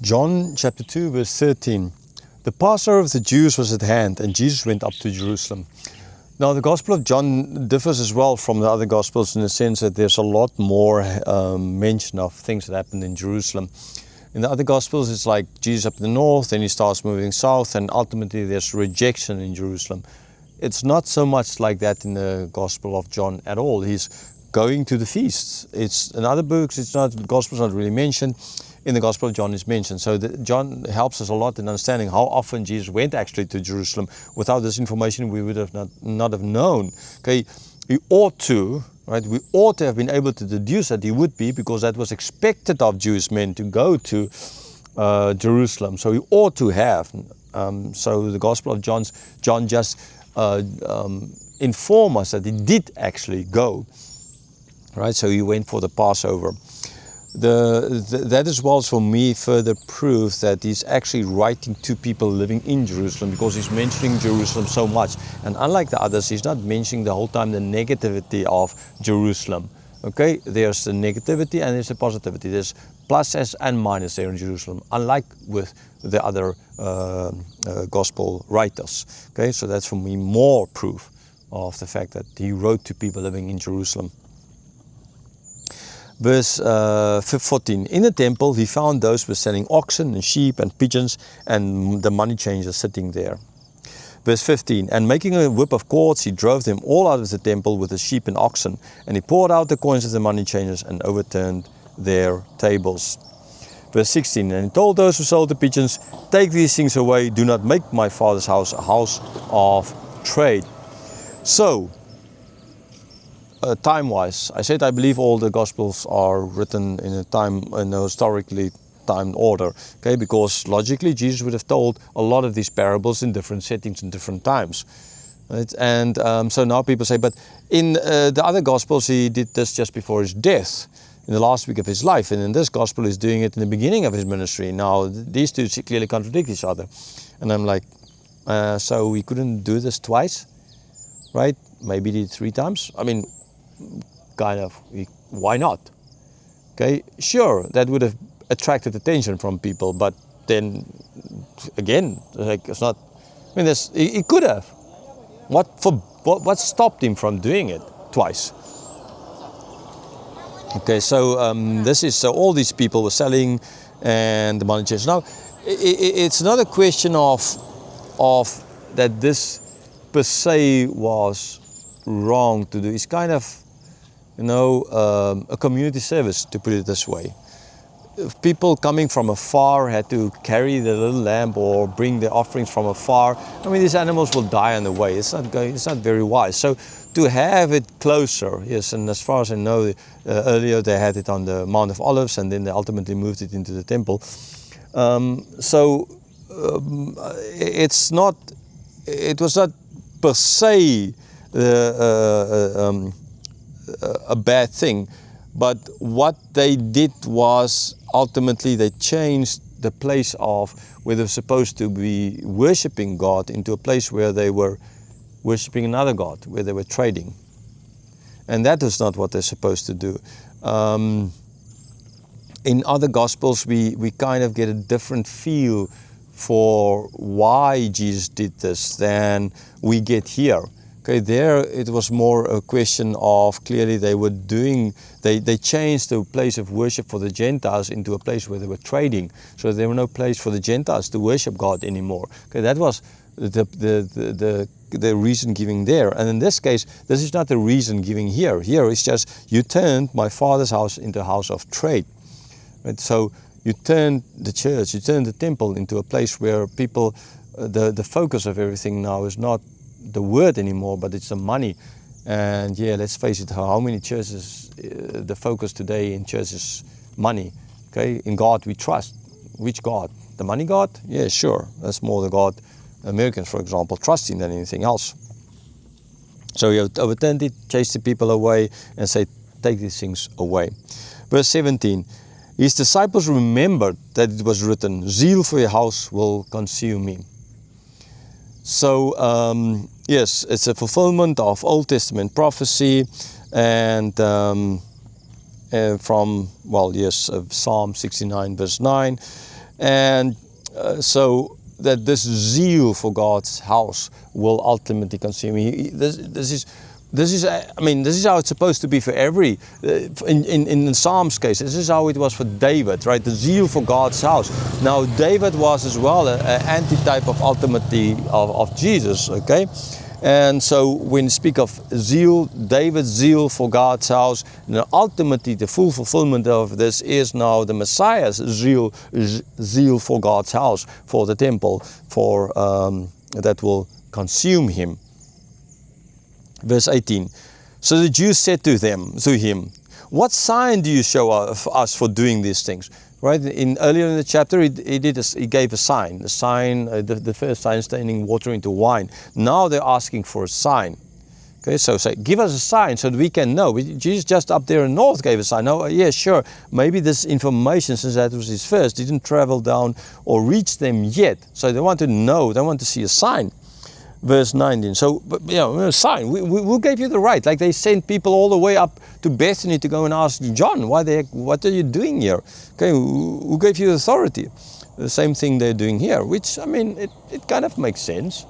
John chapter 2 verse 13. The Passover of the Jews was at hand, and Jesus went up to Jerusalem. Now the Gospel of John differs as well from the other Gospels in the sense that there's a lot more mention of things that happened in Jerusalem. In the other Gospels it's like Jesus up in the north, then he starts moving south, and ultimately there's rejection in Jerusalem. It's not so much like that in the Gospel of John at all. He's going to the feasts. It's in other books, it's not, the Gospel's not really mentioned. In the Gospel of John is mentioned. So John helps us a lot in understanding how often Jesus went actually to Jerusalem. Without this information, we would have not have known. Okay, we ought to, right? We ought to have been able to deduce that he would be, because that was expected of Jewish men to go to Jerusalem. So we ought to have. So the Gospel of John just inform us that he did actually go, right? So he went for the Passover. That as well is for me further proof that he's actually writing to people living in Jerusalem, because he's mentioning Jerusalem so much. And unlike the others, he's not mentioning the whole time the negativity of Jerusalem. Okay, there's the negativity and there's the positivity. There's pluses and minuses there in Jerusalem, unlike with the other gospel writers. Okay, so that's for me more proof of the fact that he wrote to people living in Jerusalem. Verse 14, in the temple he found those who were selling oxen and sheep and pigeons, and the money changers sitting there. Verse 15, and making a whip of cords, he drove them all out of the temple with the sheep and oxen, and he poured out the coins of the money changers and overturned their tables. Verse 16, and he told those who sold the pigeons, take these things away, do not make my father's house a house of trade. So, time-wise, I said I believe all the Gospels are written in a historically timed order, okay? Because logically Jesus would have told a lot of these parables in different settings in different times, right? And so now people say, but in the other Gospels he did this just before his death, in the last week of his life, and in this Gospel he's doing it in the beginning of his ministry. Now these two clearly contradict each other, and I'm like, so we couldn't do this twice, right? Maybe did 3 times. I mean, kind of, why not? Okay, sure, that would have attracted attention from people, but then again, like, it's not, I mean, he could have. What stopped him from doing it twice? Okay, so this is, so all these people were selling and the money changers. Now, it's not a question of that this per se was wrong to do. It's kind of, a community service, to put it this way. If people coming from afar had to carry the little lamb or bring the offerings from afar, I mean, these animals will die on the way. It's not very wise. So to have it closer, yes, and as far as I know, earlier they had it on the Mount of Olives, and then they ultimately moved it into the temple. It was not per se a bad thing, but what they did was ultimately they changed the place of where they were supposed to be worshiping God into a place where they were worshiping another God, where they were trading, and that is not what they're supposed to do. In other Gospels we kind of get a different feel for why Jesus did this than we get here. Okay, there it was more a question of clearly they changed the place of worship for the Gentiles into a place where they were trading. So there was no place for the Gentiles to worship God anymore. Okay, that was the reason giving there. And in this case, this is not the reason giving here. Here it's just, you turned my father's house into a house of trade. Right? So you turned the church, you turned the temple into a place where people, the focus of everything now is not the word anymore, but it's the money. And yeah, let's face it, how many churches, the focus today in church is money. Okay, in God we trust. Which God? The money God? Yeah, sure, that's more the God Americans, for example, trust in than anything else. So you overturned it, chased the people away, and say, take these things away. Verse 17, his disciples remembered that it was written, zeal for your house will consume me. So, yes, it's a fulfillment of Old Testament prophecy, and from, Psalm 69 verse 9. And so that this zeal for God's house will ultimately consume. This is how it's supposed to be for every, in the Psalms case, this is how it was for David, right? The zeal for God's house. Now, David was as well an antitype of ultimately of Jesus, okay? And so when you speak of zeal, David's zeal for God's house, and ultimately the full fulfillment of this is now the Messiah's zeal for God's house, for the temple, for that will consume him. Verse 18. So the Jews said to him, "What sign do you show us for doing these things?" Right? Earlier in the chapter, he gave a sign. The first sign, turning water into wine. Now they're asking for a sign. Okay, so say, give us a sign so that we can know. Jesus just up there in the north gave a sign. No, yeah, sure. Maybe this information, since that was his first, didn't travel down or reach them yet. So they want to know. They want to see a sign. Verse 19. So, but, a sign. Who gave you the right? Like they sent people all the way up to Bethany to go and ask John, what are you doing here? Okay, who gave you authority? The same thing they're doing here, which, it kind of makes sense.